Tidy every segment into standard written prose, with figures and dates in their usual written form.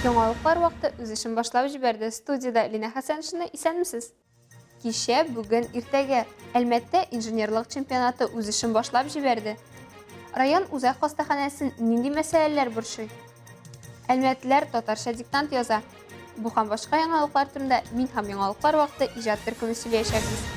Яңалыклар вакыты үз эшен башлап җибәрде. Студияда Лина Хәсәншина, исәнмесез? Кичә, бүген, иртәгә Әлмәттә инженерлык чемпионаты үз эшен башлап җибәрде. Район үзәк хастаханәсен нинди мәсьәләләр борчый? Әлмәтлеләр татарча диктант яза. Бу һәм башка яңалыклар турында мин һәм яңалыклар вакыты иҗат төркеме сөйләячәкбез.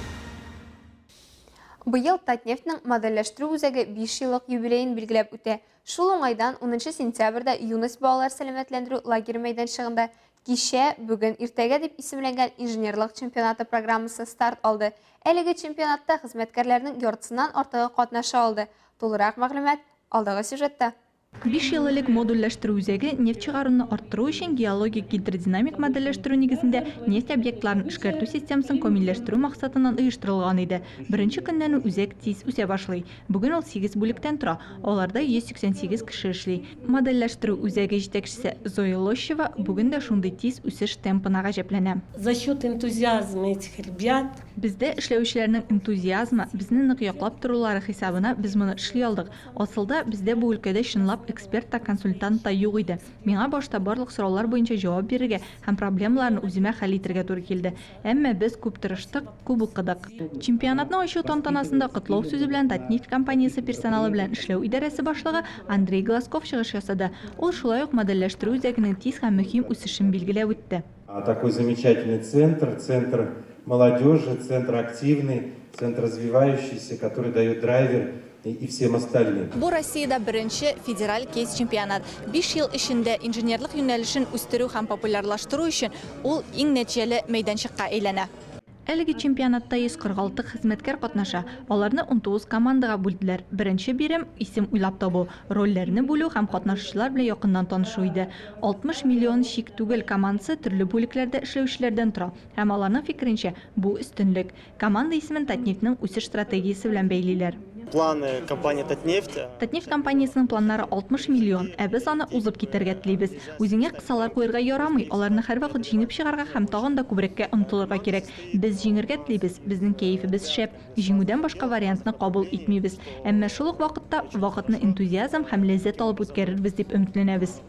Быел Татнефтьнең модельләштерү үзәге 5 еллык юбилеен билгеләп үтә. Шул уңайдан 10 сентябрьдә юность балалар сәламәтләндерү лагерь мәйданчыгында кичә, бүген, иртәгә дип исемләнгән инженерлык чемпионаты программасы старт алды. Әлеге чемпионатта хезмәткәрләрнең яртысыннан артыгы катнаша алды. Тулырак мәгълүмат алдагы сюжетта. 5 еллык модульләштерү үзәге нефть чыгаруны арттыру өчен геологик гидродинамик модельләштерү нигезендә нефть объектларын эшкәртү системасын камилләштерү максатыннан оештырылган иде. Беренче көннән үзәк тиз үсә башлый. Бүген ул 8 бүлектән тора. Аларда 188 кеше эшли. Модельләштерү үзәге җитәкчесе Зоя Лощева бүген дә шундый тиз үсеш темпына гаҗәпләнә. За счет энтузиазма этих ребят Бездә эшләүчеләрнең энтузиазмы, безне нык яклап торулары хисабына без моны эшли алдык. Асылда бездә бу өлкәдә чынлап эксперт та консультант та юк иде. Миңа башта барлык сораулар буенча җавап бирергә һәм проблемаларны үземә хәл итәргә туры килде. Әмма без күп тырыштык, күп укыдык. Чемпионатның ачу тантанасында котлау сүзе белән Татнефть компаниясе персоналы белән эшләү идарәсе башлыгы Андрей Глазков чыгыш ясады. Ул шулай ук модельләштерү үзәгенең тиз һәм мөһим үсешен билгеләп үтте. Такой замечательный центр молодежи, центр активный, центр развивающийся, который дает драйвер и всем остальным. Бу Россиядә беренче федераль кейс чемпионат. 5 ел эчендә инженерлык юнәлешен үстерү һәм популярлаштыру өчен ул иң нәтиҗәле мәйданчыкка әйләнә. Әлеге чемпионатта 146 хезмәткәр катнаша. Аларны 19 командага бүлделәр. Беренче бирем исем уйлап табу, рольләрне бүлү һәм катнашучылар белән якыннан танышу иде. 60 миллион чик түгел командасы төрле бүлекләрдә эшләүчеләрдән тора. Һәм аларның фикеренчә, бу өстенлек. Команда исемен Татнефтьнең үсеш стратегиясе белән бәйлиләр. Планы компании Татнефть. Татнефть компаниясының планнары 60 миллион, ә без аны узып китәргә телибез. Үзеңә кысалар куярга ярамый, аларны һәрвакыт җиңеп чыгарга һәм тагын да күбрәккә омтылырга кирәк. Без җиңәргә телибез, безнең кәефебез шәп, җиңүдән башка вариантны кабул итмибез. Әмма шул ук вакытта вакытны энтузиазм һәм ләззәт алып үткәрербез дип өметләнәбез.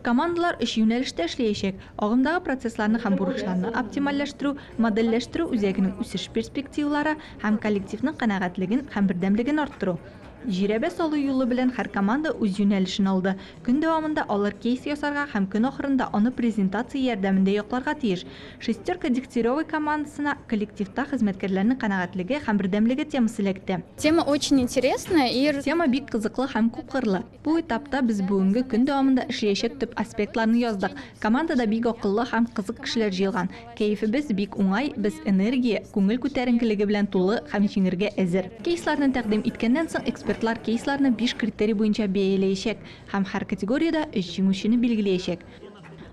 Командалар эш юнәлештә эшләячәк. Агымдагы процессларны һәм бурычларны оптимальләштерү, модельләштерү үзәгенең үсеш перспективалары һәм коллективның канәгатьлеген һәм бердәмлеген арттыру. Җирәбә салу юлы белән һәр команда үз юнәлешен алды. Көн дәвамында алар кейс ясарга һәм көн ахырында аны презентация ярдәмендә якларга тиеш. Шестерка Дегтяревой командасына коллективта хезмәткәрләрнең канәгатьлеге һәм бердәмлеге темасы эләкте. Тема очень интересная и Тема бик кызыклы һәм күпкырлы. Бу этапта без бүгенге көн дәвамында эшләячәк төп аспектларны яздык. Командада бик акыллы һәм кызык кешеләр җыелган. Кәефебез бик уңай, без энергия, күңел күтәренкелеге белән тулы һәм җиңәргә әзер. Кейсларны тәкъдим иткәннән соң экспертлар кейсларны 5 критерий буенча бәяләячәк һәм һәр категориядә 3 җиңүчене билгеләячәк.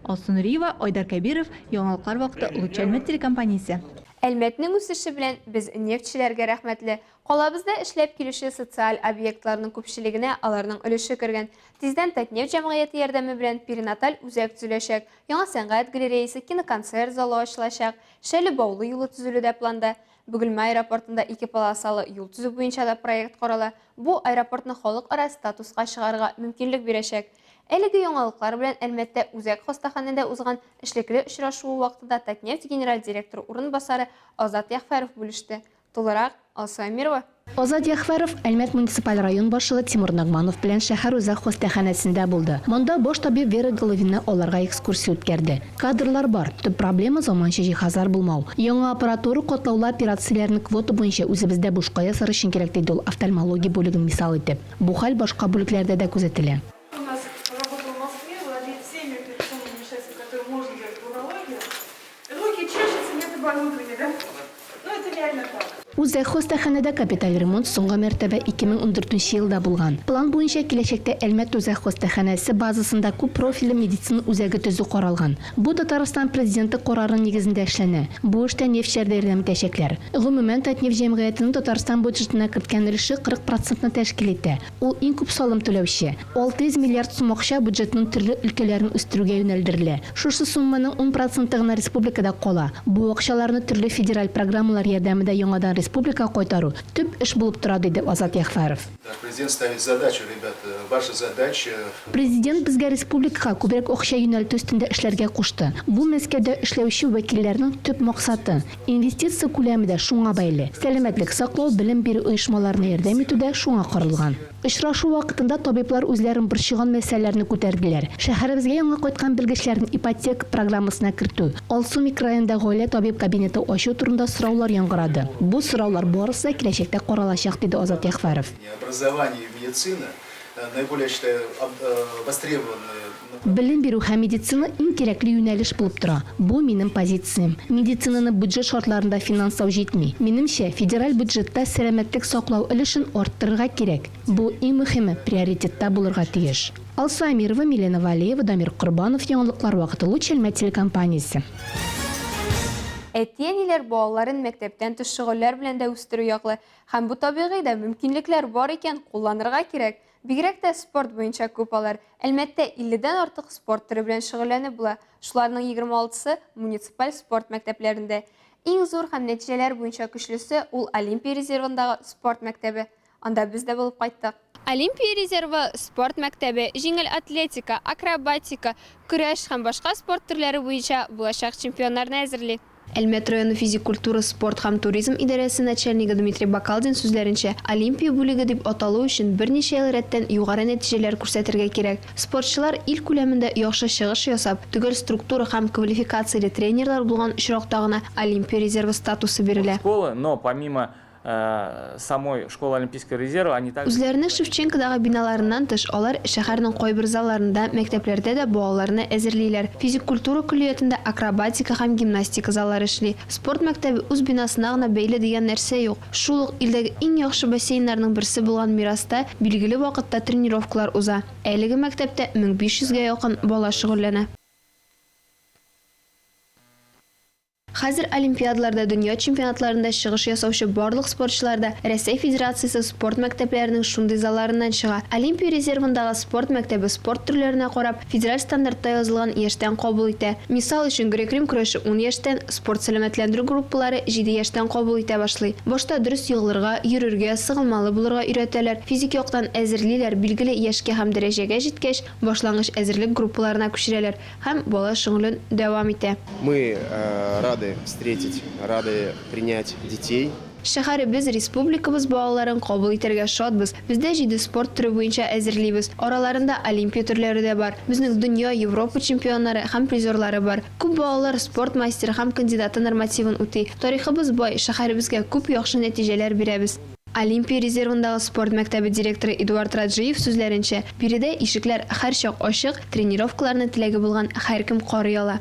Алсун Риева, Айдар Кәбиров, Яңалыклар вакыты, Лучший Әлмәт телекомпаниясе. Әлмәтнең үсеше белән без нефтьчеләргә рәхмәтле. Калабызда эшләп килүче социаль объектларның күпчелегенә аларның өлеше кергән. Тиздән Татнефть җәмгыяте ярдәме белән перинаталь үзәк төзеләчәк. Яңа сәнгать галереясы, киноконцерт залы ачылачак. Шәле Баулы юлы төзелү дә планда. Бөгелмә аэропортында 2 полосалы юл төзү буенча да проект карала. Бу аэропортны халыкара статуска чыгарга мөмкинлек бирәчәк. Әлеге яңалыклар белән Әлмәттә үзәк хастаханәдә узган эшлекле очрашуы вакытында Татнефть генераль директоры урынбасары Азат Яхфәров бүлеште. Тулырак Алсу Амирова. Азат Яхфәров Әлмәт муниципаль район башлыгы Тимур Нагманов белән шәһәр үзәк хастаханәсендә булды. Монда баш табиб Вера Головина аларга экскурсия үткәрде. Кадрлар бар, төп проблема заманча җиһазлар булмау. Яңа аппаратура катлаулы операцияләрне квота буенча үзебездә бушка ясар өчен кирәк диде ул офтальмология бүлеген мисал итеп. Бу хәл башка бүлекләрдә дә күзәтелә. Үзәк хастаханәдә капиталь ремонт соңгы мәртәбә 2014 елда булган. План буенча киләчәктә Әлмәт үзәк хастаханәсе базасында күп профильле медицина үзәге төзү каралган. Бу Татарстан президенты карары нигезендә эшләнә. Бу эштә нефтьчеләр ярдәм итәчәкләр. Гомумән Татнефть җәмгыятенең Татарстан бюджетына керткән өлеше 40% тәшкил итә. Ул иң күп салым түләүче. 600 миллиард сум акча бюджетның төрле өлкәләрен үстерүгә юнәлдерелә. Шушы сумманың 10% гына республикада кала. Бу акчаларны төрле федераль программалар ярдәмендә яңадан республика кайтару төп эш булып тора, диде Азат Яхфаров. Президент ставит задачу, ребята, ваша задача. Президент безгә республикага күбрәк акча юнәлтү өстендә эшләргә кушты. Бу Мәскәүдә эшләүче вәкилләрнең төп максаты. Инвестиция күләме дә шуңа бәйле. Сәламәтлек саклау, белем бирү оешмаларына ярдәм итүдә шуңа корылган. Очрашу вакытында табиблар үзләрен борчыган мәсьәләләрне күтәрделәр. Шәһәребезгә яңа кайткан белгечләрне ипотека программасына кертү, Алсу микрорайонында гаилә табиб кабинеты ачу турында сораулар яңгырады. Бу сораулар барысы киләчәктә каралачак, диде Азат Яхфаров. Образование и медицина наиболее, считаю, востребованные. Белем бирү һәм медицина иң кирәкле юнәлеш булып тора. Бу минем позициям. Медицинаны бюджет шартларында финанслау җитми. Минемчә, федераль бюджетта сәламәтлек саклау өлешен арттырырга кирәк. Бу иң мөһиме приоритетта булырга тиеш. Алсу Амирова, Милена Валеева, Дамир Корбанов, Яңалыклар вакыты, Луч Әлмәт телекомпаниясе. Әтиәниләр балаларын мәктәптән тыш шөгыльләр белән дә үстерү яклы һәм бу табигый да мөмкинлекләр бар икән кулланырга кирәк. Бигрәк тә спорт буенча күп алар. Әлмәттә 50-дән артык спорт төры белән шөгыльләнеп була. Шуларның 26-сы муниципаль спорт мәктәпләрендә. Иң зур һәм нәтиҗәләр буенча көчлесе ул Олимпия резервындагы спорт мәктәбе. Анда без дә булып кайттык. Олимпия резервы спорт мәктәбе җиңел атлетика, акробатика, көрәш һәм башка спорт төрләре буенча булачак чемпионнарны әзерли. Әлмәт районы физик культура, спорт һәм туризм идарәсе начальнигы Дмитрий Бакалдин сүзләренчә, Олимпия бүлеге дип аталу өчен берничә ел рәттән югары нәтиҗәләр күрсәтергә кирәк. Спортчылар ил күләмендә яхшы чыгыш ясап, төгәл структура һәм квалификацияле тренерлар булган очракта гына Олимпия резервы статусы бирелә. Школы, но помимо самой школы Олимпийского резерва, они также... Үзләренең Шевченкодагы биналарыннан тыш, алар шәһәрнең кайбер залларында, мәктәпләрдә дә балаларны әзерлиләр. Физик культура көллиятендә акробатика һәм гимнастика заллары эшли. Спорт мәктәбе үз бинасына гына бәйле дигән нәрсә юк. Шул ук илдәге иң яхшы бассейннарның берсе булган Мираста билгеле вакытта тренировкалар уза. Әлеге мәктәптә 1500-гә якын бала шөгыльләнә. Хәзер олимпиадаларда, дөнья чемпионатларында чыгыш ясаучы барлык спортчылар да Россия Федерациясе спорт мәктәпләренең шундый залларыннан чыга. Олимпия резервындагы спорт мәктәбе спорт төрләренә карап федераль стандартта язылган яшьтән кабул итә. Мисал өчен грек-рим көрәше 10 яшьтән, спорт сәламәтләндерү группалары 7 яшьтән кабул итә башлый. Башта дөрес егылырга, йөрергә, сыгылмалы булырга өйрәтәләр. Физик яктан әзерлиләр, билгеле яшькә һәм дәрәҗәгә җиткәч, башлангыч әзерлек группаларына күчерәләр һәм бала шөгылен дәвам итә. Мы рады встретить, рады принять детей. Шәһәребез, республикабыз балаларын кабул итәргә шатбыз. Бездә 7 спорт түре буенча әзерлибез. Араларында олимпия төрләре дә бар. Безнең дөнья, Европа чемпионнары һәм призерлары бар. Күп балалар спорт мастеры һәм кандидаты нормативын үти. Тарихыбыз бай, шәһәребезгә күп яхшы нәтиҗәләр бирәбез. Олимпия резервындагы спорт мәктәбе директоры Эдуард Раджиев сүзләренчә, биредә ишекләр һәрчак ачык, тренировкаларны теләге булган һәркем карый ала.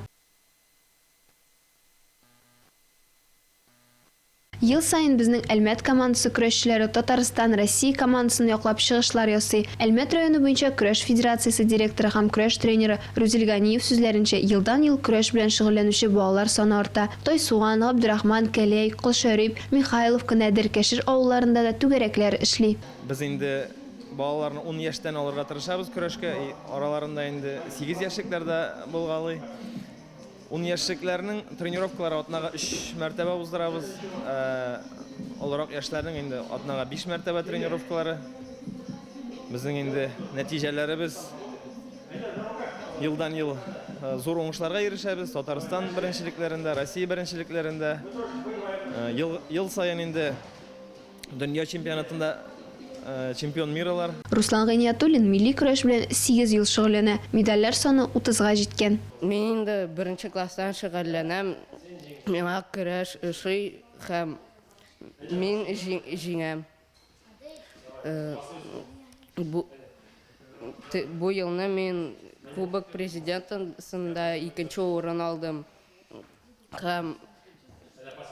Ел сайын безнең Әлмәт командасы көрәшчеләре Татарстан, Россия командасын яклап чыгышлар ясый. Әлмәт районы буенча көрәш федерациясе директоры һәм көрәш тренеры Рузил Ганиев сүзләренчә, елдан-ел көрәш белән шөгыльләнүче балалар саны арта. Тойсуган, Габдрахман, Кәләй, Кылшәрип, Михайловка, Нәдер, Кәшир авылларында да түгәрәкләр эшли. Без инде балаларны 10 яшьтән алырга тырышабыз көрәшкә. Араларында инде 8 яшьлекләр дә булгалый. 10 яшьлекләрнең тренировкалары атнага 3 мәртәбә уздырабыз. Олырак яшьләрнең инде атнага 5 мәртәбә тренировкалары. Безнең инде нәтиҗәләребез елдан-ел зур уңышларга ирешәбез. Татарстан беренчелекләрендә, Россия беренчелекләрендә, ел саен инде дөнья чемпионатында чемпион миралар. Руслан Гайниятуллин милли көрәш белән 8 ел шөгыльләнә. Медальләр саны 30-га җиткән. Мин инде беренче класстан шөгыльләнәм. Миңа көрәш ошый һәм мин җиңәм. Бу елны мин Кубок президентында 2нче урын алдым. Һәм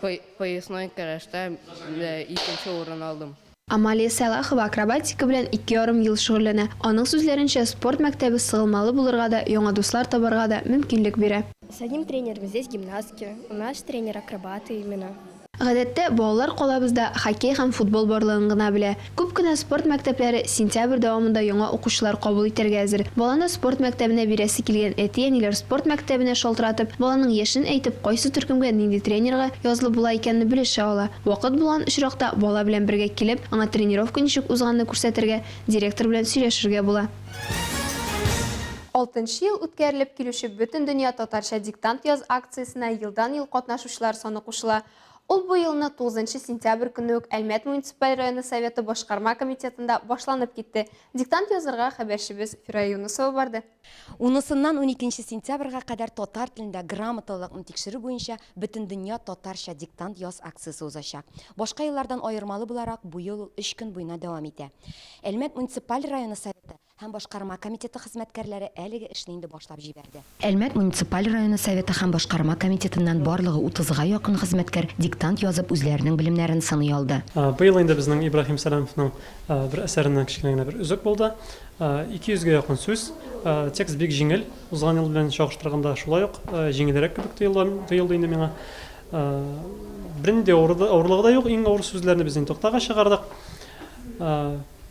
поясной көрәштә 2нче урын алдым. Амалия Салахова акробатика белән 2,5 ел шөгыльләнә. Аның сүзләренчә, спорт мәктәбе сыгылмалы булырга да, яңа дуслар табарга да мөмкинлек бирә. С одним тренером здесь гимнастки, у нас тренер акробаты именно. Гадәттә, балалар калабызда хоккей һәм футбол барлыгын гына белә. Күп кенә спорт мәктәпләре сентябрь дәвамында яңа укучылар кабул итәргә әзер. Баланы спорт мәктәбенә бирәсе килгән әти-әниләр спорт мәктәбенә шалтыратып, баланың яшен әйтеп, кайсы төркемгә нинди тренерга язылып була икәнне белешә ала. Вакыт булган очракта бала белән бергә килеп, аңа тренировка ничек узганны күрсәтергә, директор белән сөйләшергә була. 6 ел үткәрелеп килүче бөтен дөнья татарча диктант яз акциясына елдан-ел катнашучылар саны кушыла. Ул бу елны 9 сентябрь көнне үк Әлмәт муниципаль районы советы башкарма комитетында башланып китте. Диктант язырга хәбәрчебез Фирая Юнусова барды. 10-сыннан 12 сентябрьгә кадәр татар телендә грамоталыкны тикшерү буенча бөтен дөнья татарча диктант яз акциясе узачак. Башка еллардан аермалы буларак бу ел 3 көн буена дәвам итә. Әлмәт муниципаль районы советы һәм башкарма комитеты хезмәткәрләре әлеге эшне инде башлап җибәрде. Әлмәт муниципаль районы советы һәм башкарма комитетыннан барлыгы 30-га якын хезмәткәр диктант язып үзләренең белемнәрен сыный алды. Быел инде безнең Ибраһим Сәләмовның бер әсәреннән кичкенә бер үзек булды. 200-гә якын сүз, текст бик җиңел, узган ел белән чагыштырганда шулай ук җиңелрәк кебек тоелды инде миңа. Бернинди авырлыгы да юк, иң авыр сүзләрне без инде токтага чыгардык.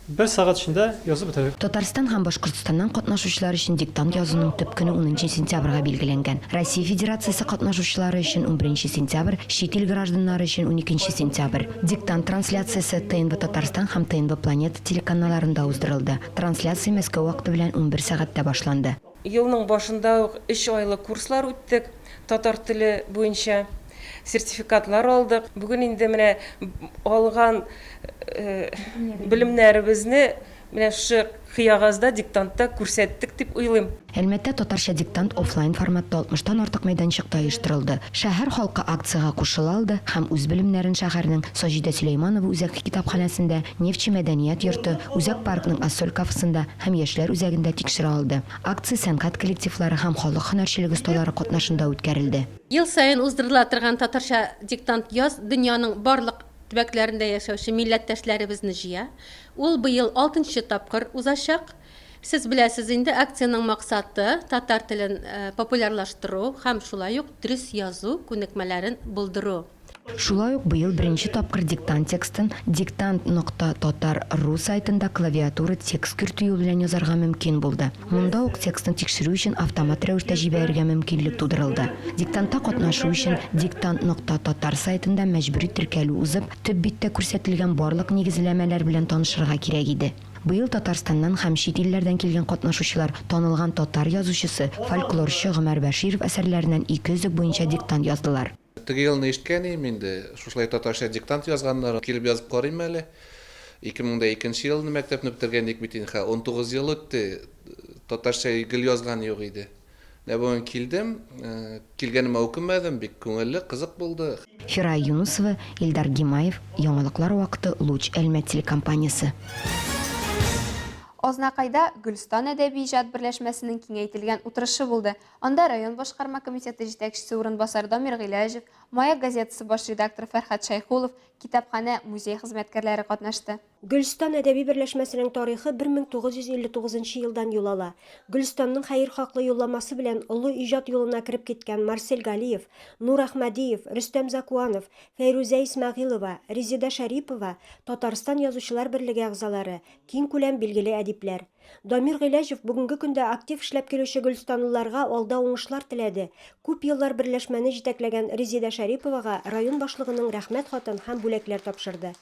1 сәгать эчендә язып бетердек. Татарстан һәм Башкортстаннан катнашучылар өчен диктант язуның төп көне 10 сентябрьгә билгеләнгән. Россия Федерациясе катнашучылары өчен 11 сентябрь, чит ил гражданнары өчен 12 сентябрь. Диктант трансляциясе ТНВ Татарстан һәм ТНВ Планета телеканалларында уздырылды. Трансляция Мәскәү вакыты белән 11 сәгатьтә башланды. Елның башында 3 айлык курслар үттек, татар теле буенча сертификатлар алдык. Бүген инде менә алган белемнәребезне менә шу кыягазда диктантта күрсәттек дип уйлыйм. Әлмәттә татарча диктант офлайн форматта 60-тан артык мәйданчыкта оештырылды. Шәһәр халкы акцияга кушыла алды һәм үз белемнәрен шәһәрнең Саҗидә Сөләйманова үзәк китапханәсендә, Нефтче мәдәният йорты, Үзәк паркның Ассоль кафесында һәм Яшьләр үзәгендә тикшерә алды. Акция сәнгать коллективлары һәм халык һөнәрчелеге осталары катнашында үткәрелде. Ел сайын уздырыла торган татарча диктант яз дөньяның барлык төбәкләрендә яшәүче милләттәшләребезне җыя. Ул быел 6-нчы тапкыр узачак. Сез беләсез инде, акциянең максаты татар телен популярлаштыру һәм шулай ук дөрес язу күнекмәләрен булдыру. Шулай ук быел беренче тапкыр диктант текстын diktant.tatar.ru сайтында клавиатура текст кертү белән язарга мөмкин булды. Монда ук текстны тикшерү өчен автомат рәвештә җибәрергә мөмкинлек тудырылды. Диктантта катнашу өчен diktant.tatar сайтында мәҗбүри теркәлү узып, төп биттә күрсәтелгән барлык нигезләмәләр белән танышырга кирәк иде. Быел Татарстаннан һәм чит илләрдән килгән катнашучылар танылган татар язучысы, фольклорчы Гомәр Бәширов әсәрләреннән 200 буенча диктант яздылар. Теге елны ишеткәнем инде, шулай татарча диктант язганнар килеп язып карыйм әле. 2002 елны мәктәпне бетергәндек бит инде, 19 ел үтте. Татарча гел язган юк иде. Бүген килдем, килгәнемә укымадым, бик күңелле, кызык булды. Фирая Юнусова, Илдар Гимаев, Яңалыклар вакыты, Луч Әлмәт телекомпаниясе. Азнакайда Гөлстан әдәби иҗат берләшмәсенең киңәйтелгән утырышы булды. Анда район башкарма комитеты җитәкчесе урынбасары Дамир Гыйләҗев, Маяк газетасы баш редакторы Фәрхәт Шайхулов, китапханә, музей хезмәткәрләре катнашты. Гөлстан әдәби берләшмәсенең тарихы 1959 елдан юл ала. Гөлстанның хәер хаклы юлламасы белән олы иҗат юлына кирип киткән Марсель Галиев, Нур Әхмәдиев, Рөстәм Закуанов, Фәйрүзә Исмәгыйлова, Резеда Шәрипова Татарстан язучылар берлеге әгъзалары, киң күләм билгеле әдипләр. Дамир Гыйләҗев бүгенге көндә актив эшләп килүче гөлстанлыларга алда уңышлар теләде. Күп еллар берләшмәне җитәкләгән Резеда Шәриповага район башлыгының рәхмәт хатын һәм бүләкләр тапшырды.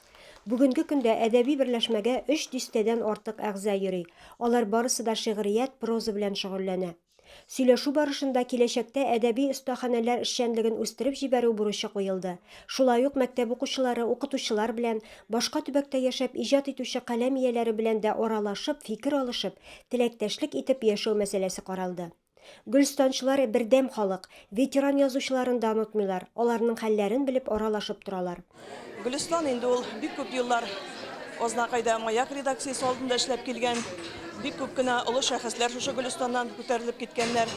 Бүгенге көндә әдәби берләшмәгә 3 дистәдән артык әгъза йөри. Алар барысы да шигърият, проза белән шөгыльләнә. Сөйләшү барышында киләчәктә әдәби остаханәләр эшчәнлеген үстереп җибәрү бурычы куелды. Шулай ук мәктәп укучылары, укытучылар белән, башка төбәктә яшәп иҗат итүче каләм ияләре белән дә аралашып, фикер алышып, теләктәшлек итеп яшәү мәсьәләсе каралды. Гөлстанчылар бердәм халык, ветеран язучыларын да онытмыйлар, аларның хәлләрен белеп аралашып торалар. Гөлстан инде ул бик күп еллар Азнакайда Маяк редакциясе алдында эшләп килгән. Бик күп кенә олы шәхесләр шушы Гөлстаннан күтәрелеп киткәннәр.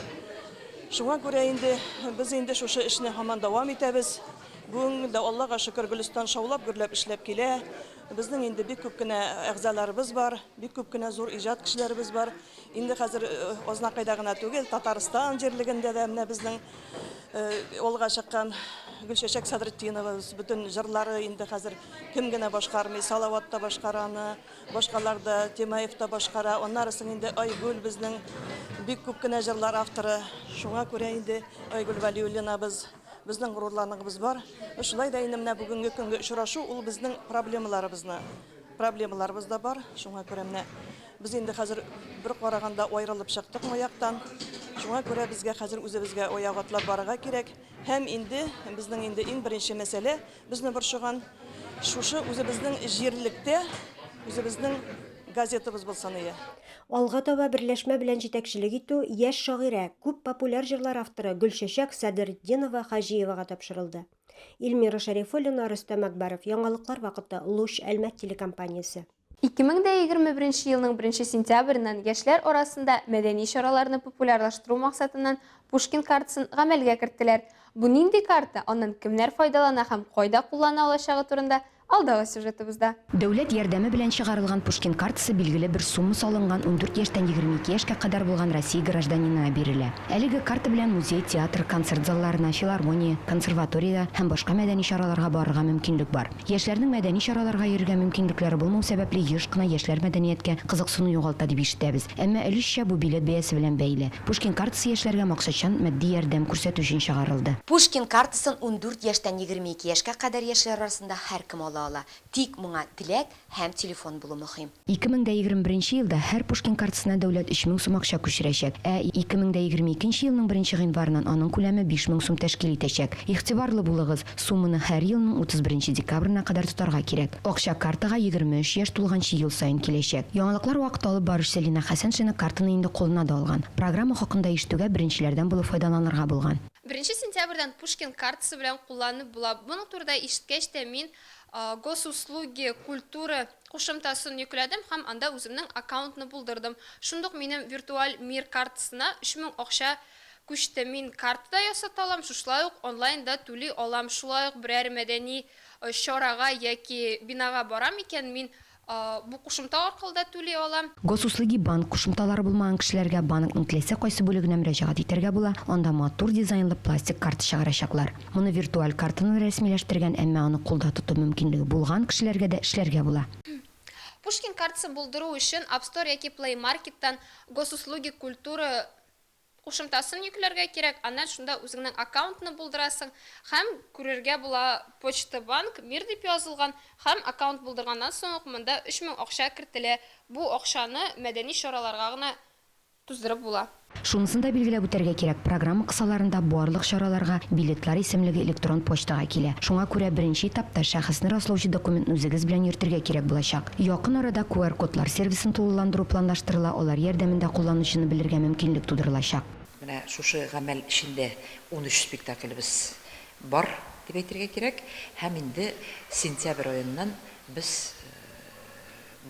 Шуңа күрә инде без инде шушы эшне һаман дәвам итәбез. Бүген дә Аллага шөкер Гөлстан шаулап гөрләп эшләп килә. Безнең инде бик күп кенә әгъзаларыбыз бар, бик күп кенә зур иҗат кешеләребез бар. Инде хәзер Азнакайда гына түгел, Татарстан җирлегендә дә менә безнең олыга чыккан Гүлшәшәк Садретдиновыбыз, бүтін жырлары инде хәзер кем генә башкармый, Салават та башкараны, башкалар да, Темаев та башкара. Аннарысын инде Айгүл безнең бик күп кенә жырлар авторы. Шуңа күрә инде Айгүл Вәлиуллинабыз безнең горурланыгыбыз бар. Шулай да инде менә бүгенге көнгә очрашу ул безнең проблемаларыбыз да бар. Шуңа күрә менә без инде хәзер бер караганда аерылып чыктык маяктан. Шуңа күрә безгә хәзер үзебезгә аяк атлап барырга кирәк. Һәм инде безнең инде иң беренче мәсьәлә безне борчыган шушы үзебезнең җирлектә үзебезнең газетабыз булсын ия. Алга таба берләшмә белән җитәкчелек итү яшь шагыйрә, күп популяр җырлар авторы Гөлшәшәк Садретдинова Хаҗиевага тапшырылды. Илмира Шәрифуллина, Рөстәм Әкбәров, Яңалыклар вакыты, Луч Әлмәт телекомпаниясе. 2021 елның 1 сентябреннән яшьләр арасында мәдәни чараларны популярлаштыру максатыннан Пушкин картасын гамәлгә керттеләр. Бу нинди карта, аннан кемнәр файдалана һәм кайда куллана алачагы турында алдагы сюжетыбызда. Дәүләт ярдәме белән чыгарылган Пушкин картасы билгеле бер сума салынган 14 яшьтән 22 яшькә кадәр булган Россия гражданина бирелә. Әлеге карта белән музей, театр, концерт залларына, филармония, консерватория һәм башка мәдәни чараларга барырга мөмкинлек бар. Яшьләрнең мәдәни чараларга йөрергә мөмкинлекләре булмау сәбәпле еш кына яшьләр мәдәнияткә кызыксыну югалта дип ишетәбез. Әмма өлешчә бу билет бәясе белән бәйле. Пушкин картасы яшьләргә максатчан матди ярдәм күрсәтү өчен чыгарылды. Пушкин картасын 14 яшьтән 22 яшькә кадәр яшьләр арасында һәркем ала. Тик моңа теләк һәм телефон булу мөһим. 2021 елда һәр Пушкин картасына дәүләт 3000 сум акча күчерәчәк, 2022 елның 1 гыйнварыннан аның күләме 5000 сум тәшкил итәчәк. Игътибарлы булыгыз, сумманы һәр елның 31 декабрына кадәр тотарга кирәк. Акча картага 23 яшь тулганчы ел сайын киләчәк. Яңалыклар вакыты алып баручы Селина Хәсәншина картаны инде кулына да алган. Программа хакында ишетүгә беренчеләрдән булып файдаланырга булган. 1 сентябрьдән Пушкин картасы белән кулланып була. Буның турында ишеткәч тә мин госуслуги культура кушымтасын йөкләдем һәм анда үземнең аккаунтны булдырдым. Шундук минем виртуаль мир картасына 3000 акча күчте. Мин картада ясата алам, шулай ук онлайнда түли алам. Шулай ук берәр мәдәни чарага яки бинага барам икән, мин бу кушымта аркылы да түли алам. Госуслуги банк кушымталары булмаган кешеләргә банкның теләсә кайсы бүлегенә мөрәҗәгать итәргә була. Анда матур дизайнлы пластик карта чыгарачаклар. Моны виртуаль картаны рәсмиләштергән, әмма аны кулда тоту мөмкинлеге булган кешеләргә дә эшләргә була. Пушкин картасы булдыру өчен App Store яки Play Market'тан госуслуги культура кушымтасын йөкләргә кирәк. Аннан шунда үзеңнең аккаунтны булдырасың һәм күрергә була Почта банк мир дип язылган һәм аккаунт булдырганнан соң монда 3000 акча кертелә. Бу акчаны мәдәни чараларга гына туздырып була. Шунысын да билгеләп үтәргә кирәк. Программа кысаларында барлык чараларга билетлар исемлеге электрон почтага килә. Шуңа күрә беренче этапта шәхесне раслаучы документны үзегез белән йөртергә кирәк булачак. Якын арада QR-кодлар сервисын тулыландыру планлаштырыла, алар ярдәмендә кулланучыны белергә мөмкинлек тудырылачак. Менә шушы гамәл эчендә 13 спектакльбез бар дип әйтергә кирәк. Һәм инде сентябрь аеннан без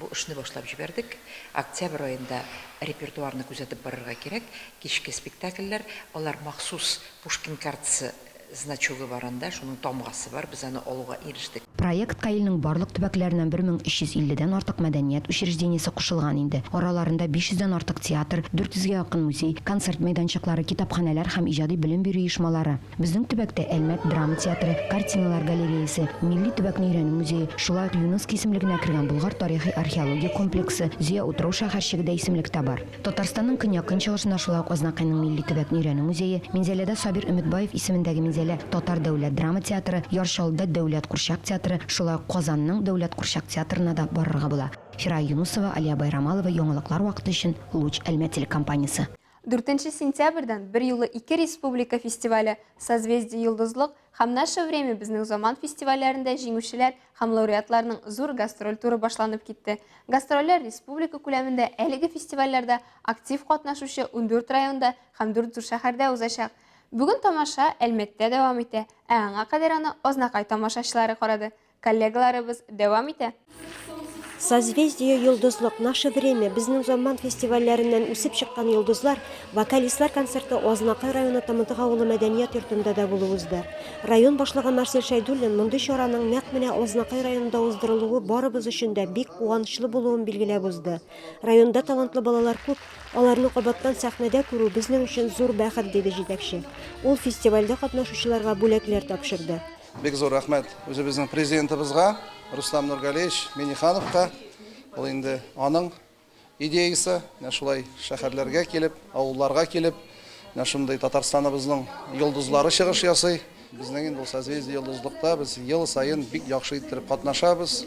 бу эшне башлап җибәрдек. Октябрь аенда репертуарны күзәтеп барырга кирәк. Кичке спектакльләр, алар махсус Пушкин картасы значогы бар анда, шуның тамгасы бар, без аны алуга ирештек. Проектка илнең барлык төбәкләреннән 1350дән артык мәдәният учреждениесе кушылган инде. Араларында 500дән артык театр, 400гә якын музей, концерт мәйданчыклары, китапханәләр һәм иҗади белем бирү оешмалары. Безнең төбәктә Әлмәт драма театры, картиналар галереясы, Милли төбәкне өйрәнү музее, шулай ук ЮНЕСКО исемлегенә кергән Болгар тарихи археология комплексы, Зөя Утрау шәһәрчегедә исемлектә бар. Татарстанның көньяк-көнчыгышында шулай ук Азнакайның Милли төбәкне өйрәнү музее, Минзәләдә Сабир Өметбаев исемендәге Минзәлә Татар дәүләт драма театры, Яршалда дәүләт курчак театры, шулай ук Казанның дәүләт курчак театрына да барырга була. Фирай Юнусова, Алия Байрамалова, Яңалыклар вакыты өчен Луч Әлмәт телекомпаниясе. 4 сентябрьдән бер юлы 2 республика фестивале «Созвездие йолдызлык» һәм «Наше время» безнең заман фестивальләрендә җиңүчеләр һәм лауреатларның зур гастроль туры башланып китте. Гастрольләр республика күләмендә әлеге фестивальләрдә актив катнашучы 14 районда һәм 4 зур шәһәрдә узачак. Бүген тамаша Әлмәттә дәвам итә, ә аңа кадәр аны Азнакай тамашачылары карады. Коллегаларыбыз дәвам итә. Созвездие йолдызлык, Наше время, безнең заман фестивальләреннән үсеп чыккан йолдызлар, вокалистлар концерты Азнакай районы Тамытык авылы мәдәният йортында да булып узды. Район башлыгы Марсель Шәйдуллин мондый чараның нәкъ менә Азнакай районында уздырылуы барыбыз өчен дә бик куанычлы булуын билгеләп узды. Районда талантлы балалар күп, Аларны кабаттан сәхнәдә күрү безнең өчен зур бәхет, диде җитәкче. Ул фестивальдә катнашучыларга бүләкләр тапшырды. Бик зур рәхмәт үзебезнең президентыбызга, Рустам Нургалиевич Минихановка. Ул инде аның идеясы, шулай шәһәрләргә килеп, авылларга килеп, шундай Татарстаныбызның йолдызлары чыгыш ясый. Безнең инде ул созвездие йолдызлыкта без ел сайын бик яхшы иттереп катнашабыз.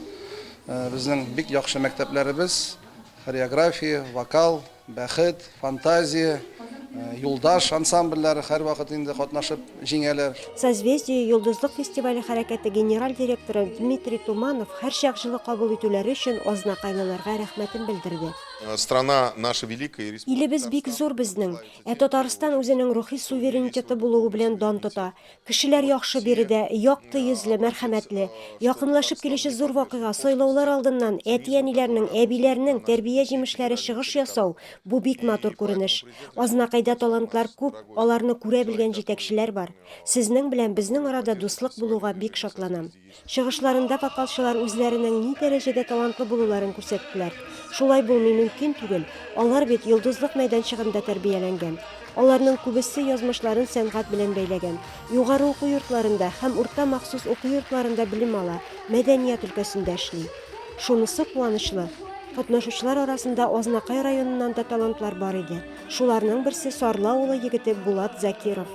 Безнең бик яхшы мәктәпләребез, хореография, вокал, бәхет, фантазия, юлдаш ансамбльләре һәр вакыт инде катнашып җиңәләр. Созвездие йолдызлык фестивале хәрәкәте генераль директоры Дмитрий Туманов һәр чакчылы кабул итүләре өчен азнакайлыларга рәхмәтен белдерде. Страна наша великая. Илебез бик зур безнең, Татарстан үзенең рухи суверенитеты булуы белән дан тота. Кешеләр яхшы биредә, якты йөзле, мәрхәмәтле, якынлашып килүче зур вакыйга сайлаулар алдыннан әти-әниләрнең, әбиләрнең тәрбия җимешләре чыгыш ясау бу бик матур күренеш. Азнакайда талантлар күп, аларны күрә белгән җитәкчеләр бар. Сезнең белән безнең арада дуслык булуга бик шатланам. Чыгышларында вокалчылар үзләренең ни дәрәҗәдә талантлы булуларын күрсәттеләр. Шулай булмый мөмкин түгел. Алар бит йолдызлык мәйданчыгында тәрбияләнгән. Аларның күбесе язмышларын сәнгать белән бәйләгән. Югары уку йортларында һәм урта махсус уку йортларында белем ала, мәдәният өлкәсендә эшли. Шунысы куанычлы. Катнашучылар арасында Азнакай районыннан да талантлар бар иде. Шуларның берсе Сарла улы егете Булат Закиров.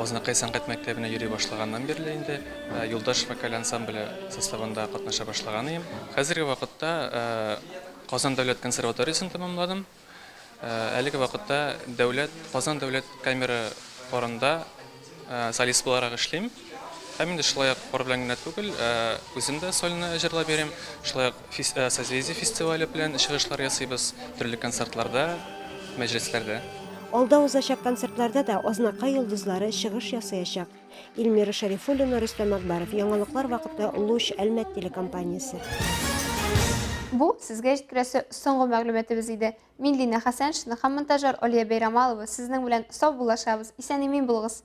Азнакай сәнгать мәктәбенә йөри башлаганнан бирле инде юлдаш вокаль ансамбле составында катнаша башлаган идем. Хәзерге вакытта Казан дәүләт консерваториясын тәмамладым. Әлеге вакытта Казан дәүләт камера хорында солист буларак эшлим. Һәм инде шулай ук хор белән генә түгел, үзем дә сольно җырлап бирәм. Шулай ук созвездие фестивале белән чыгышлар ясыйбыз, төрле концертларда, мәҗлесләрдә. Алда узачак концертларда да Азнакай йолдызлары чыгыш ясаячак. Илмира Шарифуллина, Рөстәм Акбаров, Яңалыклар вакыты, Луч Әлмәт телекомпаниясе. Бу сезгә җиткерәсе соңгы мәгълүматыбыз иде. Мин Лина Хәсәншина һәм монтажер Алия Бәйрамалова сезнең белән сау булашабыз. Исән-имин булыгыз.